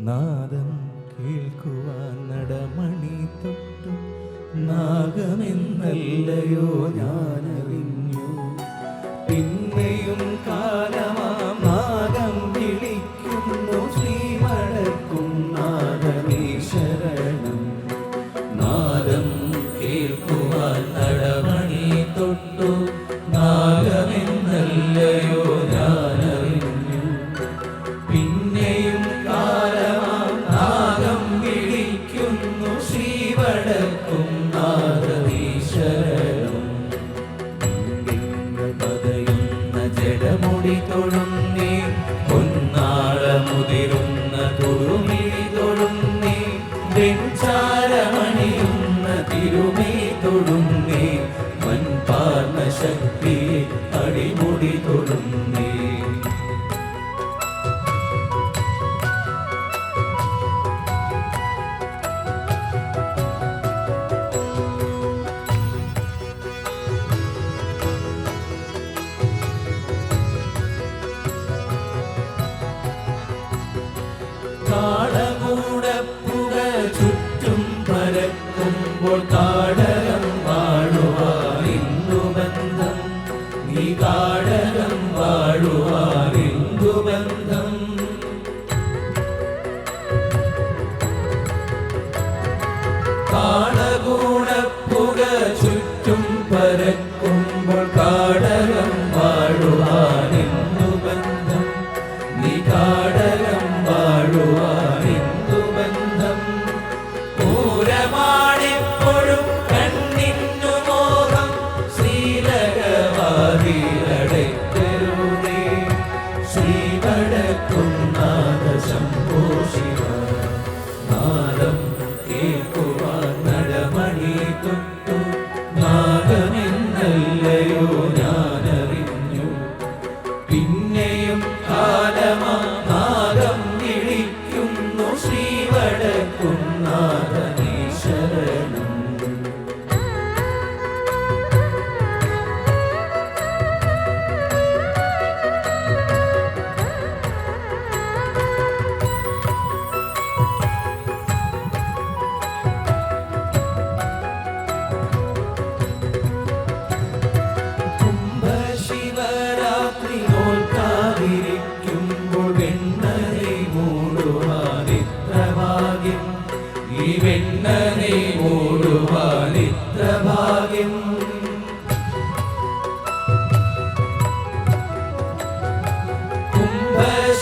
നാദം കേൾക്കുവാൻ നടമണി തൊട്ടു നാഗമെന്നല്ലയോ ഞാനറിഞ്ഞു. പിന്നെയും കാലമാം നാഗം വിളിക്കുന്നു ശ്രീമടക്കും നാദമേ ശരണം. നാദം കേൾക്കുവാൻ നടമണി തൊട്ടു നാഗമെന്നല്ലയോ ഞാനറിഞ്ഞു. പിന്നെയും കാലമാം നാഗം വിളിക്കുന്നു ശ്രീവടക്കും നാദമേ ശരണം. പതയുന്ന ജഡമുടി തൊഴുന്നേ, പൊന്നാളമുതിരുന്ന തൊഴുമിഴി തൊഴുന്നേ, വെഞ്ചാരമണിയുന്ന തിരുമേ തൊഴുന്നേ, മൺപാർന്ന ശക്തിയെ അടിമുടി തൊഴുന്നേ. കാളകൂടപ്പുക ചുറ്റും പരക്കുമ്പോൾ കാടകം വാഴുവാനെന്തു ബന്ധം, നീ കാടകം വാഴുവാനെന്തു ബന്ധം. കാളകൂടപ്പുക ചുറ്റും പരക്കുമ്പോൾ കാടകം വാഴുവാനെന്തു ബന്ധം, നീ കാടകം വാഴുവാനെന്തു ബന്ധം. പൂരമാണെപ്പോഴും കണ്ണിന്നു മോഹം, ശ്രീലകവാതിലടയ്ക്കരുതേ, ശ്രീവടക്കും നാദ ശംഭോ ശിവ. നാദം കേൾക്കുവാൻ നടമണി തൊട്ടു നാദമെന്നല്ലയോ ഞാനറിഞ്ഞു. പിന്നെയും കാലമാ നാദം വിളിക്കുന്നു ശ്രീവടക്കും നാദമേ ശരണം. കുംഭശിവരാത്രി നോൽക്കാതിരിക്കുമ്പോൾ വെണ്ണനെ മൂടുവാനിത്ര ഭാഗ്യം, ഈ വെണ്ണനെ മൂടുവാനിത്ര ഭാഗ്യം.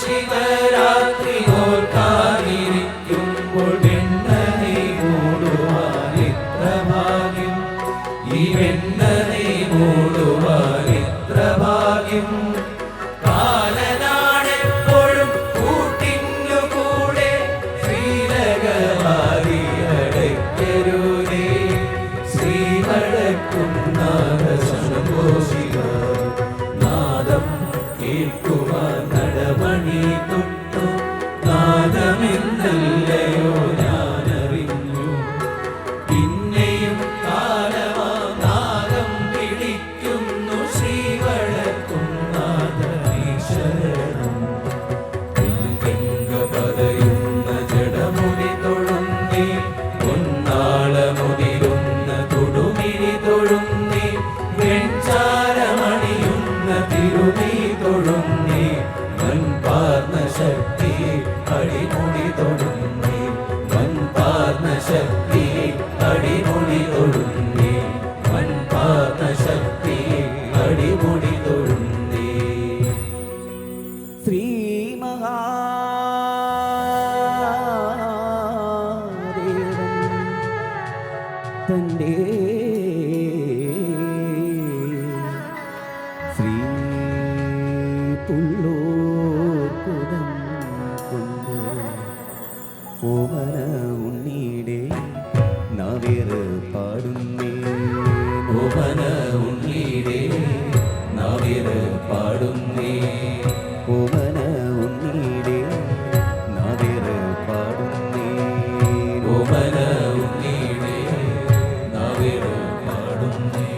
കുംഭശിവരാത്രി നോൽക്കാതിരിക്കുമ്പോൾ വെണ്ണനെ മൂടുവാനിത്ര ഭാഗ്യം, ഈ വെണ്ണനെ മൂടുവാനിത്ര ഭാഗ്യം. കാലനാണെപ്പോഴും കൂട്ടിന്നു കൂടെ, ശ്രീലകവാതിലടയ്ക്കരുതേ, ശ്രീവടക്കും നാദ ശംഭോ ശിവ. നാദം കേൾക്കുവാൻ നടമണി തൊട്ടു നാദമെന്നല്ലയോ ഞാനറിഞ്ഞു. പിന്നെയും കാലമാം നാദം വിളിക്കുന്നു ശ്രീവടക്കും നാദമേ ശരണം. പതയുന്ന ജഡമുടി തൊഴുന്നേ, പൊന്നാളമുതിരുന്ന തൊടുമിഴി തൊഴുന്നേ, വെഞ്ചാരമണിയുന്ന തിരുമേ തൊഴുന്നേ, മൺപാർന്ന ശക്തിയെ അടിമുടി തൊഴുന്നേ, മൺപാർന്ന ശക്തിയെ അടിമുടി തൊഴുന്നേ, മൺപാർന്ന ശക്തിയെ അടിമുടി തൊഴുന്നേ. ശ്രീ മഹാദേവൻ തൻ്റെ ശ്രീ പുള്ളൂർക്കുടം കൊണ്ട് ഓമന ഉണ്ണീടെ നാവേറ് പാടുന്നേ, ഓമന ഉണ്ണീടെ നാവേറ് പാടുന്നേ, ഓമന ഉണ്ണീടെ നാവേറ് പാടുന്നേ, ഓമന ഉണ്ണീടെ നാവേറ് പാടുന്നേ.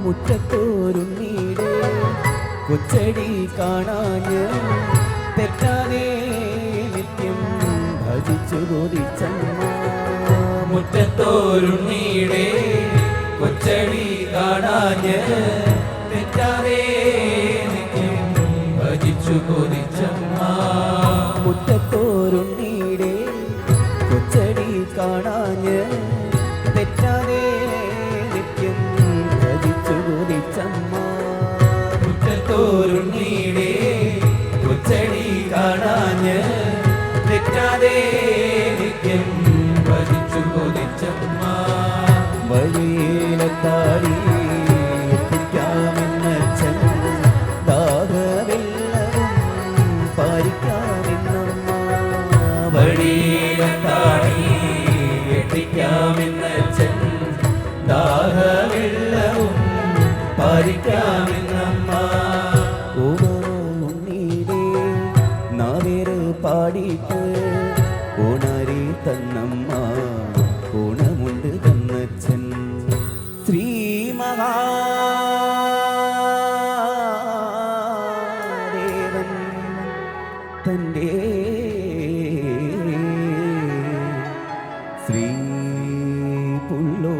മുറ്റത്തോരുണ്ണീടെ കൊച്ചടി കാണാഞ്ഞ് തെറ്റാതെ നിത്യം ഭജിച്ചു കൊതിച്ചമ്മ മുറ്റത്തോരുണ്ണീടെ കൊച്ചടി കാണാഞ്ഞ് തെറ്റാതെ നിത്യം ഭജിച്ചു കൊതിച്ചമ്മ മുറ്റത്തോരുണ്ണീടെ കൊച്ചടി കാണാഞ്ഞ് തെറ്റാതെ നിത്യം ഭജിച്ചു കൊതിച്ചമ്മ മുറ്റത്തോരുണ്ണീടെ കൊച്ചടി കാണാഞ്ഞ് തെറ്റാതെ നിത്യം ഭജിച്ചു കൊതിച്ചമ്മ വഴിയിലെത്താടി എത്തിക്കാമെന്നച്ഛൻ ദാഹവെല്ലവും പാലിക്കാമെന്നമ്മ വഴിയിലെത്താടി എത്തിക്കാമെന്നച്ഛൻ ദാഹവെള്ളവും പാലിക്കാമെന്നമ്മ ഉണ്ണീടെ നാവേറ് പാടിയിട്ട് ഓണാരി തന്നമ്മ ഓണമുണ്ട് തന്നച്ഛൻ ശ്രീ മഹാദേവൻ തൻ്റെ ശ്രീ പുല്ലോ